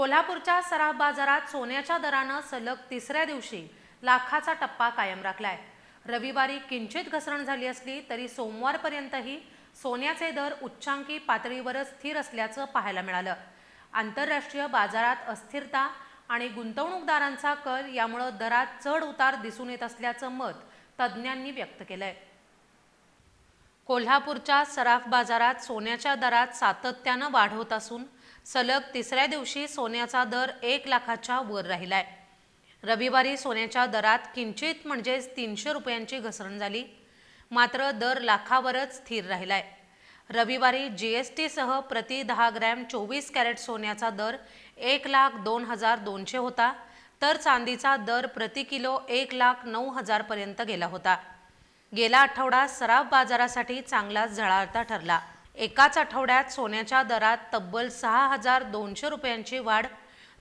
कोल्हापूरच्या सराफ बाजारात सोन्याच्या दरानं सलग तिसऱ्या दिवशी लाखाचा टप्पा कायम राखलाय। रविवारी किंचित घसरण झाली असली तरी सोमवारपर्यंतही सोन्याचे दर उच्चांकी पातळीवरच स्थिर असल्याचं पाहायला मिळालं। आंतरराष्ट्रीय बाजारात अस्थिरता आणि गुंतवणूकदारांचा कल यामुळे दरात चढ उतार दिसून येत असल्याचं मत तज्ज्ञांनी व्यक्त केलंय। कोल्हापूरच्या सराफ बाजारात सोन्याच्या दरात सातत्यानं वाढ होत असून सलग तिसऱ्या दिवशी सोन्याचा दर 1 लाखाच्या वर राहिलाय। रविवारी सोन्याच्या दरात किंचित म्हणजेच 300 रुपयांची घसरण झाली, मात्र दर लाखावरच स्थिर राहिलाय। रविवारी जीएसटी सह प्रति 10 ग्रॅम 24 कॅरेट सोन्याचा दर 1,02,200 होता, तर चांदीचा दर प्रति किलो 1,09,000 पर्यंत गेला होता। गेला आठवडा सराफ बाजारासाठी चांगलाच झळाळता ठरला। एकाच आठवड्यात सोन्याच्या दरात तब्बल 6,200 रुपयांची वाढ,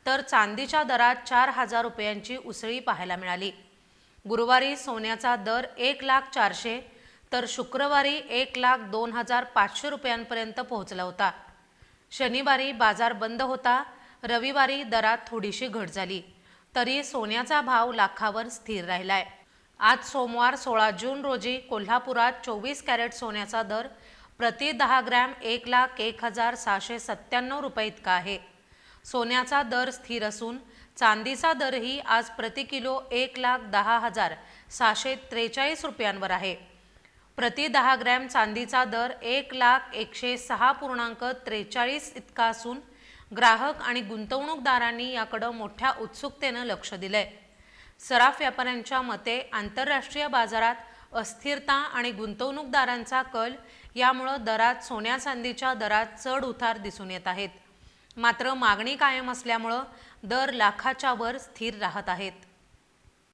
तर चांदीच्या दरात 4,000 रुपयांची उसळी पाहायला मिळाली। गुरुवारी सोन्याचा दर 1,04,000 तर शुक्रवारी 1,02,500 रुपयांपर्यंत पोहोचला होता। शनिवारी बाजार बंद होता, रविवारी दरात थोडीशी घट झाली, तरी सोन्याचा भाव लाखावर स्थिर राहिलाय। आज सोमवार 16 जून रोजी कोल्हापुरात 24 कॅरेट सोन्याचा दर प्रति 10 ग्रॅम 1,01,697 रुपये इतका आहे। सोन्याचा दर स्थिर असून चांदीचा दरही आज प्रति किलो 1,10,643 रुपयांवर आहे। प्रति 10 ग्रॅम चांदीचा दर 1,01,06.43 इतका असून ग्राहक आणि गुंतवणूकदारांनी याकडे मोठ्या उत्सुकतेने लक्ष दिलंय। सराफ व्यापाऱ्यांच्या मते आंतरराष्ट्रीय बाजारात अस्थिरता आणि गुंतवणूकदारांचा कल यामुळे दरात सोन्या चांदीच्या दरात चढ उतार दिसून येत आहेत, मात्र मागणी कायम असल्यामुळे दर लाखाच्या वर स्थिर राहत आहेत।